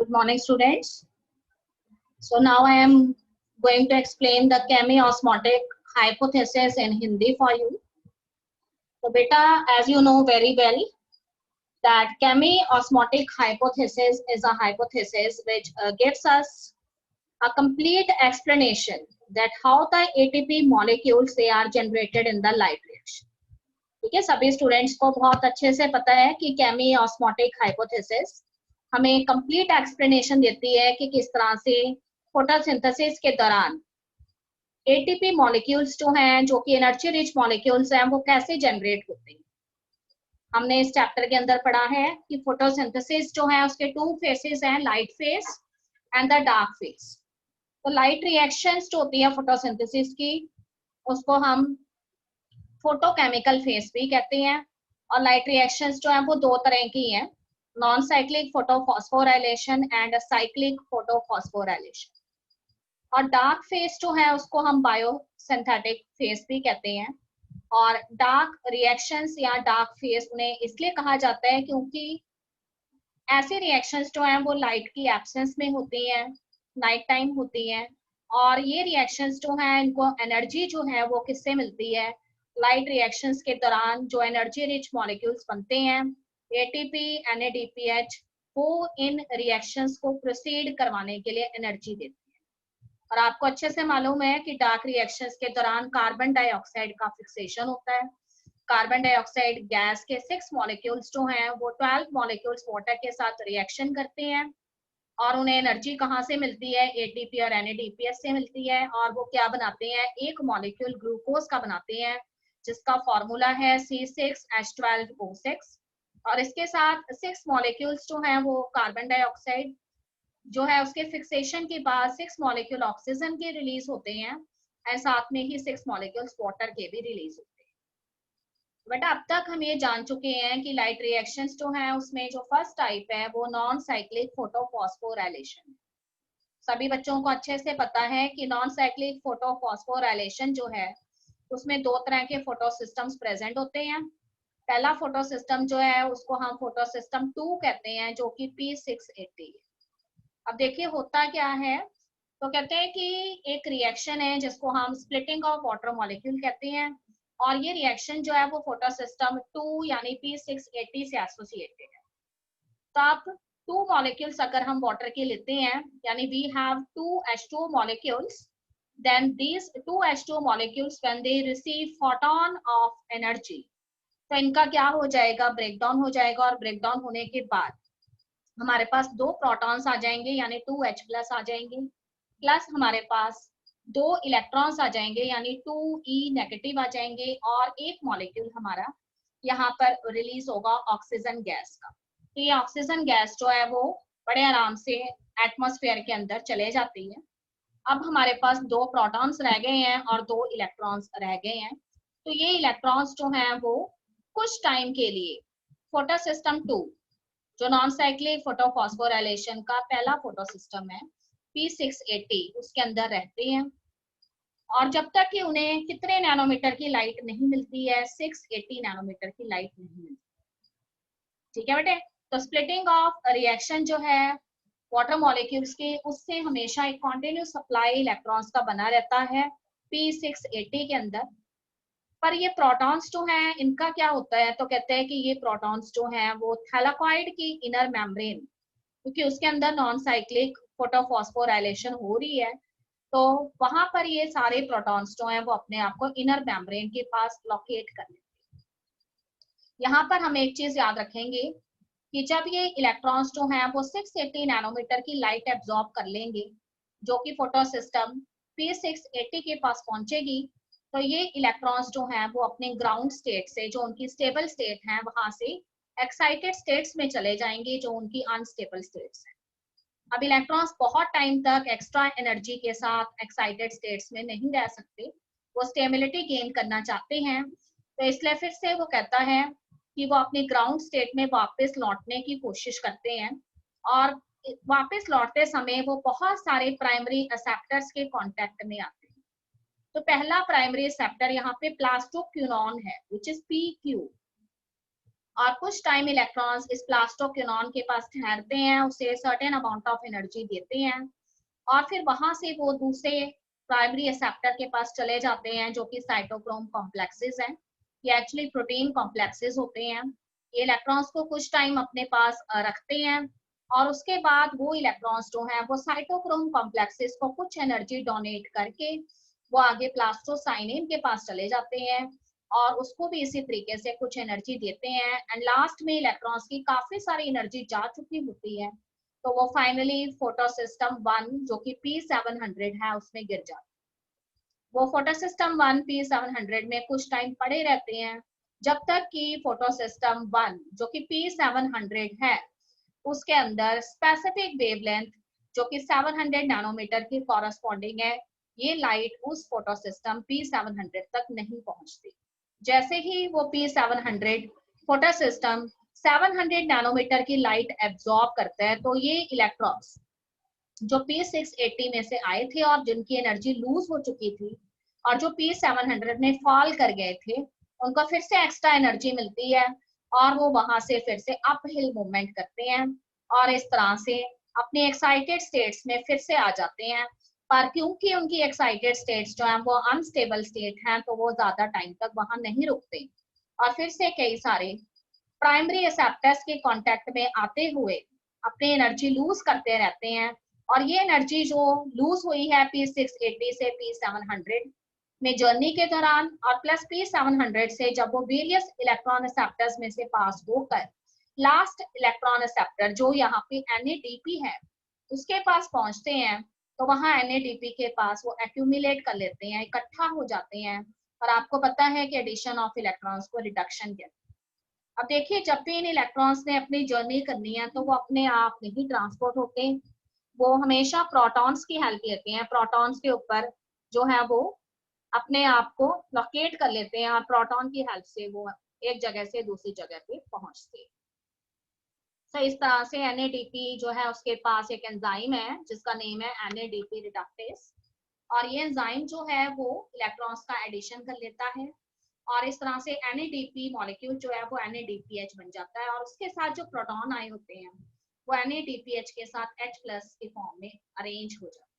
Good morning, students. So now I am going to explain the chemiosmotic hypothesis in Hindi for you. So beta, as you know very well, that chemiosmotic hypothesis is a hypothesis which gives us a complete explanation that how the ATP molecules they are generated in the light reaction. ठीक है, सभी students को बहुत अच्छे से पता है कि केमियोस्मोटिक हाइपोथेसिस हमें कंप्लीट एक्सप्लेनेशन देती है कि किस तरह से फोटोसिंथेसिस के दौरान एटीपी मॉलिक्यूल्स जो हैं, जो कि एनर्जी रिच मॉलिक्यूल्स हैं, वो कैसे जनरेट होते हैं। हमने इस चैप्टर के अंदर पढ़ा है कि फोटोसिंथेसिस जो है उसके टू फेसेस हैं, light face and the dark face. तो लाइट रिएक्शंस जो होती है फोटोसिंथेसिस की, उसको हम फोटोकेमिकल फेस भी कहते हैं। और लाइट रिएक्शंस जो है वो दो तरह की हैं, non cyclic photophosphorylation and cyclic photophosphorylation. और डार्क फेस जो है उसको हम बायोसिंथेटिक फेस भी कहते हैं। और डार्क रिएक्शंस या डार्क फेस उन्हें इसलिए कहा जाता है क्योंकि ऐसी रिएक्शंस जो हैं वो लाइट की एब्सेंस में होती हैं, नाइट टाइम होती हैं। और ये रिएक्शंस जो हैं इनको एनर्जी जो है वो किससे मिलती है, लाइट रिएक्शंस के दौरान जो एनर्जी रिच मॉलिक्यूल्स बनते हैं एटीपी NADPH, वो इन रिएक्शंस को प्रोसीड करवाने के लिए एनर्जी देती है। और आपको अच्छे से मालूम है कि डार्क रिएक्शंस के दौरान कार्बन डाइऑक्साइड का फिक्सेशन होता है। कार्बन डाइऑक्साइड गैस के 6 मॉलिक्यूल्स जो हैं वो 12 मॉलिक्यूल्स वाटर के साथ रिएक्शन करते हैं और उन्हें एनर्जी कहाँ से मिलती है, एटीपी और NADPH से मिलती है। और वो क्या बनाते हैं, एक मॉलिक्यूल ग्लूकोज का बनाते हैं जिसका फॉर्मूला है C6H12O6। और इसके साथ 6 मॉलिक्यूल्स जो हैं वो कार्बन डाइऑक्साइड जो है उसके फिक्सेशन के बाद 6 मॉलिक्यूल ऑक्सीजन के रिलीज होते हैं और साथ में ही 6 मॉलिक्यूल्स वाटर के भी रिलीज होते हैं। बट अब तक हम ये जान चुके हैं कि लाइट रिएक्शंस जो हैं उसमें जो फर्स्ट टाइप है वो नॉन साइक्लिक फोटोफॉस्फोराइलेशन। सभी बच्चों को अच्छे से पता है कि नॉन साइक्लिक फोटोफॉस्फोराइलेशन जो है उसमें दो तरह के फोटो सिस्टम्स प्रेजेंट होते हैं। पहला फोटो सिस्टम जो है उसको हम फोटो सिस्टम 2 कहते हैं, जो कि P680 है। अब देखिए होता क्या है, तो कहते हैं कि एक रिएक्शन है जिसको हम स्प्लिटिंग ऑफ वाटर मॉलिक्यूल कहते हैं। और ये रिएक्शन जो है वो फोटो सिस्टम 2 यानी P680 से एसोसिएटेड है। तो आप 2 मॉलिक्यूल्स अगर हम वाटर के लेते हैं, यानी we have 2 H2O molecules, then these 2 H2O molecules when they receive photon of energy, तो इनका क्या हो जाएगा, ब्रेकडाउन हो जाएगा। और ब्रेकडाउन होने के बाद हमारे पास 2 प्रोटॉन्स आ जाएंगे यानी 2H+ आ जाएंगे, प्लस हमारे पास 2 इलेक्ट्रॉन्स आ जाएंगे यानी 2E- आ जाएंगे। और एक मॉलिक्यूल हमारा यहाँ पर रिलीज होगा ऑक्सीजन गैस का। तो ये ऑक्सीजन गैस जो है वो बड़े आराम से एटमॉस्फेयर के अंदर चले जाती है। अब हमारे पास 2 प्रोटॉन्स रह गए हैं और 2 इलेक्ट्रॉन्स रह गए हैं। तो ये इलेक्ट्रॉन्स जो हैं वो कुछ टाइम के लिए फोटो सिस्टम 2 जो नॉन साइक्लिक फोटोफॉस्फोराइलेशन का पहला फोटो सिस्टम है P680 उसके अंदर रहते हैं। और जब तक कि उन्हें कितने नैनोमीटर की लाइट नहीं मिलती है, 680 नैनोमीटर की लाइट नहीं मिलती। ठीक है बेटे, तो स्प्लिटिंग ऑफ रिएक्शन जो है वाटर मॉलिक्यूल्स के, उससे हमेशा एक कॉन्टिन्यूस सप्लाई इलेक्ट्रॉन्स का बना रहता है P680 के अंदर। पर ये प्रोटॉन्स जो हैं इनका क्या होता है, तो कहते हैं कि ये प्रोटॉन्स जो हैं वो थैलाकॉइड की इनर मेम्ब्रेन, क्योंकि उसके अंदर नॉन साइक्लिक फोटोफॉस्फोराइलेशन हो रही है, तो वहां पर ये सारे प्रोटॉन्स जो हैं वो अपने आप को इनर मेम्ब्रेन के पास लोकेट कर लेते हैं। यहाँ पर हम एक चीज याद रखेंगे कि जब ये इलेक्ट्रॉन्स जो हैं वो 680 नैनोमीटर की लाइट एब्जॉर्ब कर लेंगे, जो कि फोटो सिस्टम P680 के पास पहुंचेगी, तो ये इलेक्ट्रॉन्स जो हैं वो अपने ग्राउंड स्टेट से, जो उनकी स्टेबल स्टेट है, वहां से एक्साइटेड स्टेट्स में चले जाएंगे जो उनकी अनस्टेबल स्टेट्स हैं। अब इलेक्ट्रॉन्स बहुत टाइम तक एक्स्ट्रा एनर्जी के साथ एक्साइटेड स्टेट्स में नहीं रह सकते, वो स्टेबिलिटी गेन करना चाहते हैं। तो इसलिए फिर से वो कहता है कि वो अपने ग्राउंड स्टेट में वापस लौटने की कोशिश करते हैं। और वापस लौटते समय वो बहुत सारे प्राइमरी एक्सेप्टर्स के कांटेक्ट में आते हैं। तो पहला प्राइमरी एक्सेप्टर यहाँ पे प्लास्टोक्विनोन है, विच इज PQ। और कुछ टाइम इलेक्ट्रॉन्स इस प्लास्टोक्विनोन के पास ठहरते हैं, उसे सर्टेन अमाउंट ऑफ एनर्जी देते हैं और फिर वहां से वो दूसरे प्राइमरी एक्सेप्टर के पास चले जाते हैं जो कि साइटोक्रोम कॉम्प्लेक्सेस हैं। ये एक्चुअली प्रोटीन कॉम्प्लेक्सेस होते हैं। ये इलेक्ट्रॉन्स को कुछ टाइम अपने पास रखते हैं और उसके बाद वो इलेक्ट्रॉन्स जो हैं वो साइटोक्रोम कॉम्प्लेक्सेस को कुछ एनर्जी डोनेट करके वो आगे प्लास्टोसाइनिन के पास चले जाते हैं और उसको भी इसी तरीके से कुछ एनर्जी देते हैं एंड लास्ट में इलेक्ट्रॉन्स की काफी सारी एनर्जी जा चुकी होती है तो वो फाइनली फोटो सिस्टम 1 जो कि P700 है उसमें गिर जाता है। वो फोटो सिस्टम 1 P700 में कुछ टाइम पड़े रहते हैं जब तक कि फोटो सिस्टम 1 जो कि P700 है उसके अंदर स्पेसिफिक वेवलेंथ जो कि 700 नैनोमीटर की कॉरस्पॉन्डिंग है, ये लाइट उस फोटो सिस्टम P700 तक नहीं पहुंचती। जैसे ही वो P700 फोटो सिस्टम 700 नैनोमीटर की लाइट एब्जॉर्ब करता है तो ये इलेक्ट्रॉन्स जो P680 में से आए थे और जिनकी एनर्जी लूज हो चुकी थी और जो P700 में फॉल कर गए थे उनको फिर से एक्स्ट्रा एनर्जी मिलती है और वो वहां से फिर से अप हिल मूवमेंट करते हैं और इस तरह से अपने एक्साइटेड स्टेट्स में फिर से आ जाते हैं। पर क्योंकि उनकी एक्साइटेड स्टेट्स जो हैं वो अनस्टेबल स्टेट हैं तो वो ज्यादा टाइम तक वहां नहीं रुकते और फिर से कई सारे प्राइमरी एक्सेप्टर्स के कांटेक्ट में आते हुए अपनी एनर्जी लूज करते रहते हैं और ये एनर्जी जो लूज हुई है P680 से P700 में जर्नी के दौरान और प्लस P700 से जब वो वेरियस इलेक्ट्रॉन एक्सेप्टर्स में से पास होकर लास्ट इलेक्ट्रॉन एक्सेप्टर जो यहाँ पे NADP है उसके पास पहुंचते हैं तो वहां NADP के पास वो एक्यूमुलेट कर लेते हैं, इकट्ठा हो जाते हैं और आपको पता है कि एडिशन ऑफ इलेक्ट्रॉन्स को रिडक्शन कहते हैं। अब देखिए जब भी इन इलेक्ट्रॉन्स ने अपनी जर्नी करनी है तो वो अपने आप नहीं ट्रांसपोर्ट होते, वो हमेशा प्रोटॉन्स की हेल्प लेते हैं। प्रोटॉन्स के ऊपर जो है वो अपने आप को लोकेट कर लेते हैं और प्रोटॉन की हेल्प से वो एक जगह से दूसरी जगह पे पहुंचते हैं। तो इस तरह से NADP जो है उसके पास एक एंजाइम है जिसका नेम है NADP रिडक्टेस और ये एंजाइम जो है वो इलेक्ट्रॉन्स का एडिशन कर लेता है और इस तरह से NADP मॉलिक्यूल जो है वो NADPH बन जाता है और उसके साथ जो प्रोटॉन आए होते हैं वो NADPH के साथ H+ के फॉर्म में अरेंज हो जाते हैं।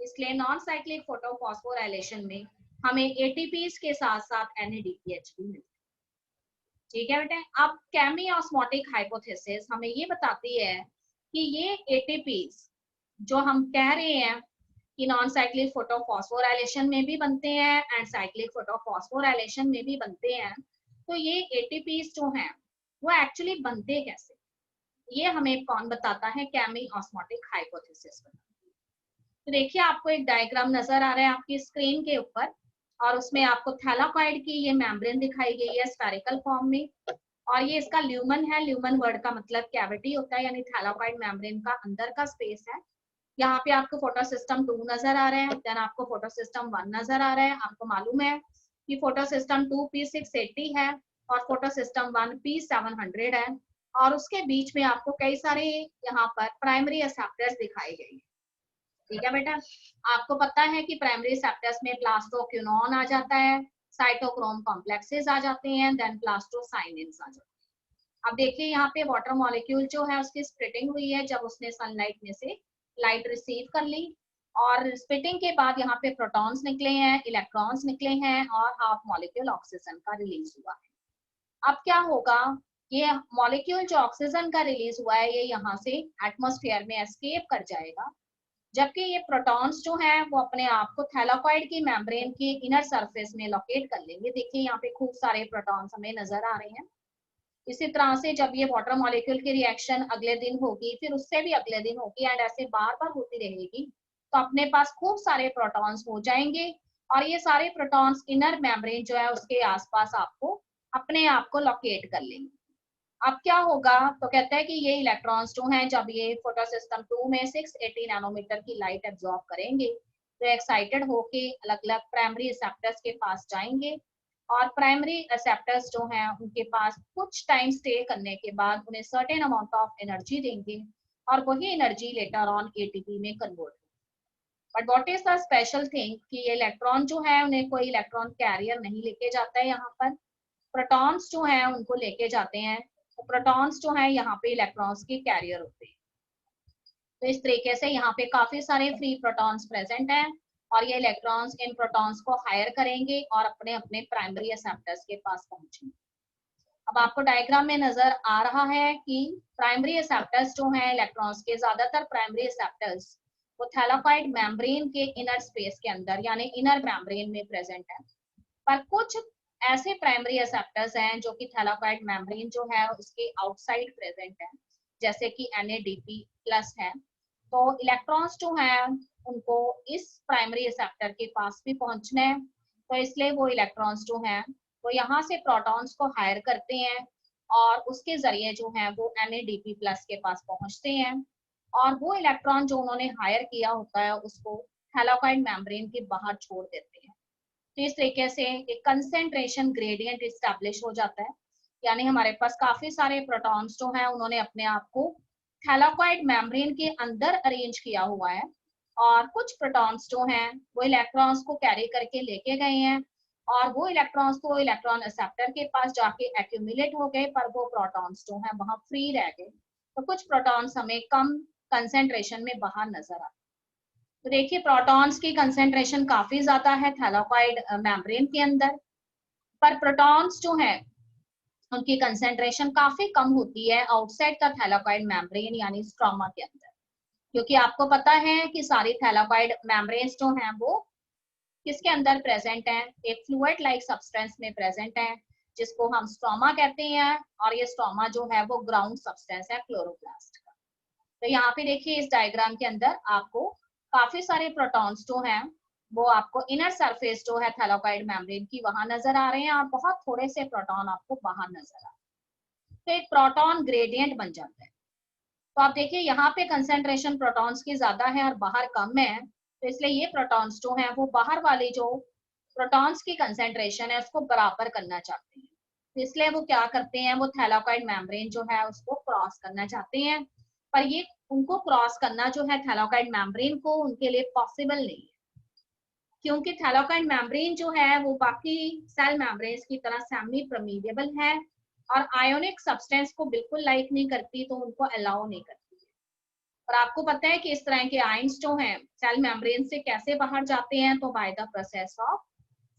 इसलिए नॉन साइक्लिक फोटोफॉस्फोराइलेशन में हमें ATPs के साथ साथ NADPH भी मिलता है। ठीक है बेटा, अब केमी ऑस्मोटिक हाइपोथेसिस हमें ये बताती है कि ये ATPs जो हम कह रहे हैं कि नॉन साइक्लिक फोटोफॉस्फोराइलेशन में भी बनते हैं एंड साइक्लिक फोटोफॉस्फोराइलेशन में भी बनते हैं, तो ये ATPs जो हैं वो एक्चुअली बनते कैसे, ये हमें कौन बताता है, केमी ऑस्मोटिक हाइपोथेसिस। तो देखिए आपको एक डायग्राम नजर आ रहा है आपकी स्क्रीन के ऊपर और उसमें आपको थैलाकॉइड की ये मेम्ब्रेन दिखाई गई है स्फेरिकल फॉर्म में और ये इसका ल्यूमन है। ल्यूमन वर्ड का मतलब कैविटी होता है, यानी थैलाकॉइड मेम्ब्रेन का अंदर का स्पेस है। यहाँ पे आपको फोटो सिस्टम 2 नजर आ रहा है, देन आपको फोटो सिस्टम 1 नजर आ रहा है। आपको मालूम है कि फोटो सिस्टम 2 P680 है और फोटो सिस्टम 1 P700 है और उसके बीच में आपको कई सारे यहाँ पर प्राइमरी एक्सेप्टर्स दिखाए गए हैं। ठीक है बेटा, आपको पता है कि प्राइमरी सेप्टस में प्लास्टोक्विनोन आ जाता है, साइटोक्रोम कॉम्प्लेक्सेस आ जाते हैं, देन प्लास्टोसाइनिन्स आ जाते हैं। अब देखिए यहाँ पे वाटर मॉलिक्यूल जो है उसकी स्प्लिटिंग हुई है जब उसने सनलाइट में से लाइट रिसीव कर ली और स्प्लिटिंग के बाद यहाँ पे प्रोटॉन्स निकले हैं, इलेक्ट्रॉन्स निकले हैं और हाफ मॉलिक्यूल ऑक्सीजन का रिलीज हुआ है। अब क्या होगा, ये मॉलिक्यूल जो ऑक्सीजन का रिलीज हुआ है ये यहाँ से एटमॉस्फेयर में एस्केप कर जाएगा, जबकि ये प्रोटॉन्स जो हैं वो अपने आप को थैलाकॉइड की मेम्ब्रेन की इनर सरफेस में लोकेट कर लेंगे। देखिए यहाँ पे खूब सारे प्रोटॉन्स हमें नजर आ रहे हैं। इसी तरह से जब ये वाटर मॉलिक्यूल की रिएक्शन अगले दिन होगी, फिर उससे भी अगले दिन होगी एंड ऐसे बार बार होती रहेगी, तो अपने पास खूब सारे प्रोटॉन्स हो जाएंगे और ये सारे प्रोटॉन्स इनर मेम्ब्रेन जो है उसके आसपास आपको अपने आप को लोकेट कर लेंगे। अब क्या होगा, तो कहता है कि ये इलेक्ट्रॉन्स जो हैं जब ये फोटो सिस्टम 2 में 680 नैनोमीटर की लाइट एब्जॉर्ब करेंगे तो एक्साइटेड होके अलग अलग प्राइमरी रिसेप्टर्स के पास जाएंगे और प्राइमरी रिसेप्टर्स जो हैं उनके पास कुछ टाइम स्टे करने के बाद उन्हें सर्टेन अमाउंट ऑफ एनर्जी देंगे और वही एनर्जी लेटर ऑन ATP में convert. But what is the special thing कि ये इलेक्ट्रॉन जो है उन्हें कोई इलेक्ट्रॉन कैरियर नहीं लेके जाता है यहाँ पर, प्रोटॉन्स जो हैं उनको लेके जाते हैं। तो प्रोटॉन्स जो हैं यहाँ पे इलेक्ट्रॉन्स के कैरियर होते हैं। तो इस तरीके से यहाँ पे काफी सारे फ्री प्रोटॉन्स प्रेजेंट हैं और ये इलेक्ट्रॉन्स इन प्रोटॉन्स को हायर करेंगे और अपने अपने प्राइमरी एक्सेप्टर्स के पास पहुंचेंगे। अब आपको डायग्राम में नजर आ रहा है कि प्राइमरी एक्सेप्टर्स जो हैं इलेक्ट्रॉन्स के, ज्यादातर प्राइमरी एक्सेप्टर्स वो थैलाकॉइड मेम्ब्रेन के इनर स्पेस के अंदर यानी इनर मेम्ब्रेन में प्रेजेंट है। पर कुछ ऐसे प्राइमरी एक्सेप्टर्स हैं जो कि थैलाकॉइड मेम्ब्रेन जो है उसके आउटसाइड प्रेजेंट है, जैसे कि NADP+ है। तो इलेक्ट्रॉन्स जो हैं उनको इस प्राइमरी एक्सेप्टर के पास भी पहुंचना है, तो इसलिए वो इलेक्ट्रॉन्स जो हैं वो यहाँ से प्रोटॉन्स को हायर करते हैं और उसके जरिए जो है वो NADP+ के पास पहुंचते हैं और वो इलेक्ट्रॉन जो उन्होंने हायर किया होता है उसको थैलाकॉइड मेम्ब्रेन के बाहर छोड़ देते हैं। तो इस तरीके से एक कंसेंट्रेशन ग्रेडियंट इस्टेब्लिश हो जाता है, यानी हमारे पास काफी सारे प्रोटॉन्स जो हैं उन्होंने अपने आप को थैलाकॉइड मेम्ब्रेन के अंदर अरेंज किया हुआ है और कुछ प्रोटॉन्स जो हैं वो इलेक्ट्रॉन्स को कैरी करके लेके गए हैं और वो इलेक्ट्रॉन्स को इलेक्ट्रॉन एक्सेप्टर के पास जाके एक्यूमुलेट हो गए, पर वो प्रोटॉन्स जो हैं वहां फ्री रह गए। तो कुछ प्रोटॉन्स हमें कम कंसेंट्रेशन में बाहर नजर आते। तो देखिए प्रोटॉन्स की कंसेंट्रेशन काफी ज्यादा है थैलाकॉइड मेम्ब्रेन के अंदर, पर प्रोटॉन्स जो है उनकी कंसेंट्रेशन काफी कम होती है आउटसाइड द थैलाकॉइड मेम्ब्रेन यानी स्ट्रोमा के अंदर, क्योंकि आपको पता है कि सारी थैलाकॉइड मेम्ब्रेन्स जो हैं वो किसके अंदर प्रेजेंट हैं, एक फ्लूइड लाइक सब्सटेंस में प्रेजेंट है जिसको हम स्ट्रोमा कहते हैं और ये स्ट्रोमा जो है वो ग्राउंड सब्सटेंस है क्लोरोप्लास्ट का। तो यहाँ पे देखिए इस डायग्राम के अंदर आपको काफी सारे प्रोटॉन्स जो हैं वो आपको इनर सरफेस जो है थैलाकॉइड मेम्ब्रेन की वहां नजर आ रहे हैं और बहुत थोड़े से प्रोटॉन आपको बाहर नजर आ रहे हैं। तो एक प्रोटॉन ग्रेडियंट बन जाता है। तो आप देखिए यहाँ पे कंसेंट्रेशन प्रोटॉन्स की ज्यादा है और बाहर कम है, तो इसलिए ये प्रोटॉन्स जो हैं वो बाहर वाली जो प्रोटॉन्स की कंसेंट्रेशन है उसको बराबर करना चाहते हैं। तो इसलिए वो क्या करते हैं, वो थैलाकॉइड मेम्ब्रेन जो है उसको क्रॉस करना चाहते हैं, पर ये उनको क्रॉस करना जो है थैलाकॉइड मेम्ब्रेन को उनके लिए पॉसिबल नहीं है, क्योंकि थैलाकॉइड मेम्ब्रेन जो है वो बाकी सेल मेम्ब्रेन्स की तरह सेमी परमीएबल है और आयोनिक सब्सटेंस को बिल्कुल लाइक नहीं करती, तो उनको अलाउ नहीं करती है। और आपको पता है कि इस तरह के आयंस जो हैं सेल मेम्ब्रेन से कैसे बाहर जाते हैं, तो by the process of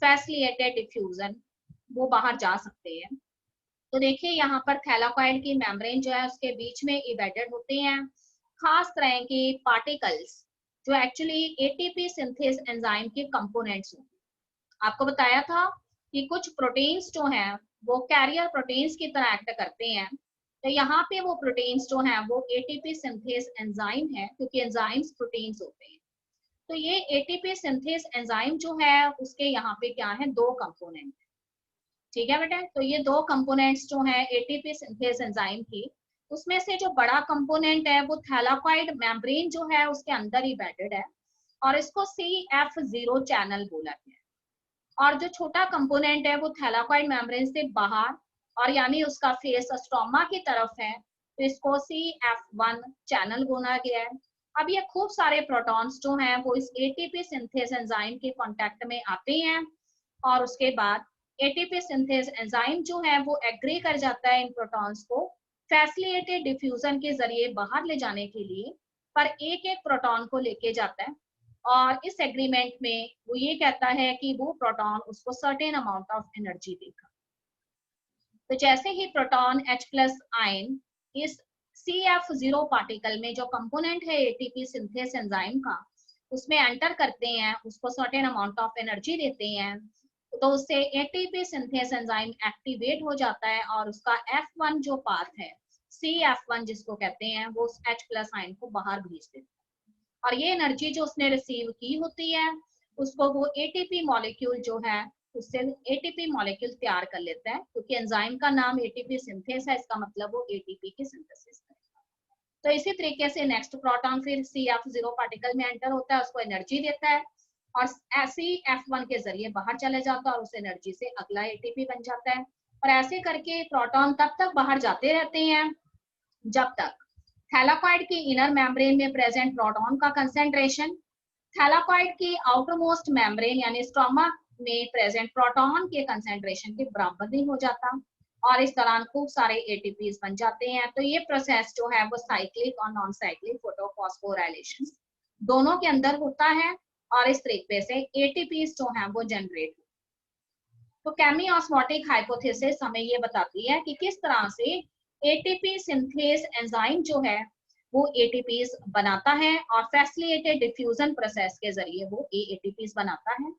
facilitated diffusion वो बाहर जा सकते हैं। तो देखिए यहाँ पर थैलाकॉइड की मेम्ब्रेन जो है उसके बीच में इम्बेडेड होते हैं खास तरह के पार्टिकल्स जो एक्चुअली एटीपी सिंथेस एंजाइम के कंपोनेंट्स होते हैं। आपको बताया था कि कुछ प्रोटीन्स जो हैं वो कैरियर प्रोटीन्स की तरह एक्ट करते हैं, तो यहाँ पे वो प्रोटीन्स जो हैं वो एटीपी सिंथेस एंजाइम है, क्योंकि एंजाइम्स प्रोटीन्स होते हैं। तो ये एटीपी सिंथेस एंजाइम जो है उसके यहाँ पे क्या है, दो कंपोनेंट, ठीक है बेटा। तो ये दो कंपोनेंट्स जो हैं एटीपी सिंथेस एंजाइम की, उसमें से जो बड़ा कंपोनेंट है वो थैलाकॉइड मेम्ब्रेन जो है उसके अंदर ही बैठेड है और इसको CF0 चैनल बोला गया है। और जो छोटा कंपोनेंट है वो थैलाकॉइड मेम्ब्रेन से बाहर और यानी उसका फेस स्ट्रोमा की तरफ है, तो इसको CF1 चैनल बोला गया है। अब ये खूब सारे प्रोटॉन्स जो हैं वो इस एटीपी सिंथेस एंजाइम के कांटेक्ट में आते हैं और उसके बाद एटीपी सिंथेस एंजाइम जो है वो एग्री कर जाता है इन प्रोटॉन्स को फैसिलिटेटेड डिफ्यूजन के जरिए बाहर ले जाने के लिए, पर एक एक प्रोटॉन को लेके जाता है और इस एग्रीमेंट में वो ये कहता है कि वो प्रोटॉन उसको सर्टेन अमाउंट ऑफ एनर्जी देगा। तो जैसे ही प्रोटॉन H+ आयन इस CF0 पार्टिकल में जो कंपोनेंट है एटीपी सिंथेस एंजाइम का उसमें एंटर करते हैं, उसको सर्टेन अमाउंट ऑफ एनर्जी देते हैं, तो उससे एटीपी सिंथेस एंजाइम एक्टिवेट हो जाता है और उसका F1 जो पाथ है CF1 जिसको कहते हैं वो H+ आयन को बाहर भेज देता है और ये एनर्जी जो उसने रिसीव की होती है उसको वो एटीपी मॉलिक्यूल जो है उससे एटीपी मॉलिक्यूल तैयार कर लेता है, क्योंकि एंजाइम का नाम एटीपी सिंथेस है, इसका मतलब वो एटीपी की सिंथेसिस करेगा। तो इसी तरीके से नेक्स्ट प्रोटॉन फिर CF0 पार्टिकल में एंटर होता है, उसको एनर्जी देता है और CF1 के जरिए बाहर चले जाता है और उस एनर्जी से अगला एटीपी बन जाता है। और ऐसे करके प्रोटॉन तब तक बाहर जाते रहते हैं जब तक थैलाकॉइड की इनर मेम्ब्रेन में प्रेजेंट प्रोटॉन का कंसेंट्रेशन थैलाकॉइड की आउटरमोस्ट मेम्ब्रेन यानी स्ट्रोमा में प्रेजेंट प्रोटॉन के कंसेंट्रेशन के बराबर नहीं हो जाता और इस दौरान खूब सारे एटीपीज बन जाते हैं। तो ये प्रोसेस जो है वो साइक्लिक और नॉन साइक्लिक फोटोफॉस्फोराइलेशन दोनों के अंदर होता है और इस तरीके से एटीपीज जो है वो जनरेट। तो केमी ऑस्मोटिक हाइपोथेसिस हमें ये बताती है कि किस तरह से एटीपी सिंथेस एंजाइम जो है वो एटीपीज बनाता है और फैसिलिटेटेड डिफ्यूजन प्रोसेस के जरिए वो एटीपीज बनाता है।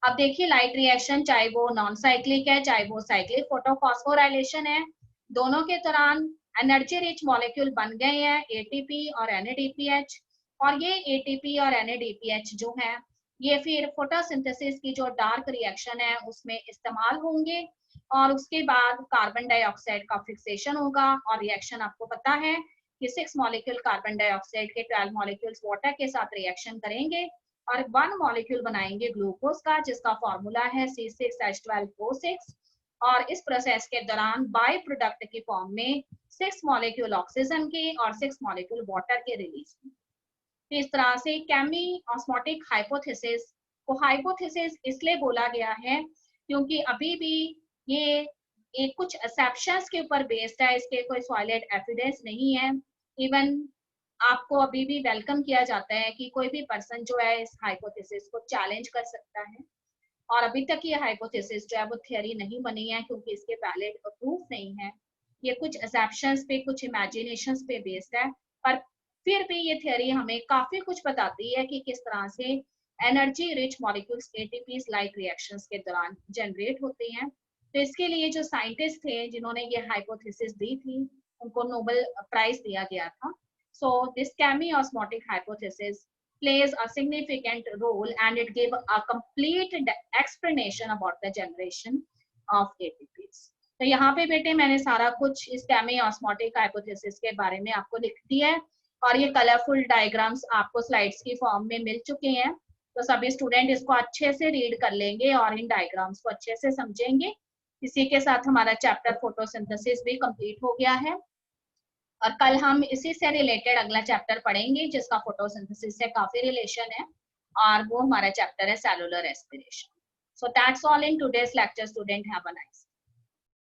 अब देखिए लाइट रिएक्शन चाहे वो नॉन साइक्लिक है चाहे वो साइक्लिक फोटोफॉस्फोराइलेशन है, दोनों के दौरान एनर्जी रिच मॉलिक्यूल बन गए हैं एटीपी और एनएडीपीएच। और ये एटीपी और एनएडीपीएच जो है ये फिर फोटोसिंथेसिस की जो डार्क रिएक्शन है उसमें इस्तेमाल होंगे और उसके बाद कार्बन डाइऑक्साइड का फिक्सेशन होगा और रिएक्शन आपको पता है कि 6 मॉलिक्यूल कार्बन डाइऑक्साइड के 12 मॉलिक्यूल्स वाटर के साथ रिएक्शन करेंगे और 1 मॉलिक्यूल बनाएंगे ग्लूकोज का जिसका फॉर्मूला है C6H12O6 और इस प्रोसेस के दौरान बाय प्रोडक्ट की फॉर्म में 6 मॉलिक्यूल ऑक्सीजन के और 6 मॉलिक्यूल वाटर के रिलीज। इस तरह से केमी ऑस्मोटिक हाइपोथेसिस को हाइपोथेसिस इसलिए बोला गया है क्योंकि अभी भी ये एक कुछ एक्सेप्शंस के ऊपर बेस्ड है, इसके कोई सॉलिड एविडेंस नहीं है। इवन आपको अभी भी वेलकम किया जाता है कि कोई भी पर्सन जो है इस हाइपोथेसिस को चैलेंज कर सकता है और अभी तक ये हाइपोथेसिस जो है वो थ्योरी नहीं बनी है क्योंकि इसके वैलिड प्रूफ नहीं है। ये कुछ एक्सेप्शंस पे कुछ इमेजिनेशंस पे बेस्ड है, पर फिर भी ये थ्योरी हमें काफी कुछ बताती है कि किस तरह से energy rich molecules ATPs like reactions के दौरान जनरेट होते हैं। तो इसके लिए जो साइंटिस्ट थे जिन्होंने ये हाइपोथेसिस दी थी उनको नोबेल प्राइज दिया गया था। So this chemiosmotic hypothesis plays a significant role and it gave a complete explanation about the generation of ATPs. तो यहाँ पे बेटे मैंने सारा कुछ इस केमी ऑस्मोटिक हाइपोथेसिस के बारे में आपको लिख दिया है और ये कलरफुल डायग्राम्स आपको स्लाइड्स की फॉर्म में मिल चुके हैं। तो सभी स्टूडेंट इसको अच्छे से रीड कर लेंगे और इन डायग्राम्स को अच्छे से समझेंगे। इसी के साथ हमारा चैप्टर फोटोसिंथेसिस भी कंप्लीट हो गया है और कल हम इसी से रिलेटेड अगला चैप्टर पढ़ेंगे जिसका फोटोसिंथेसिस से काफी रिलेशन है और वो हमारा चैप्टर है cellular respiration. So that's all in today's lecture student, have a nice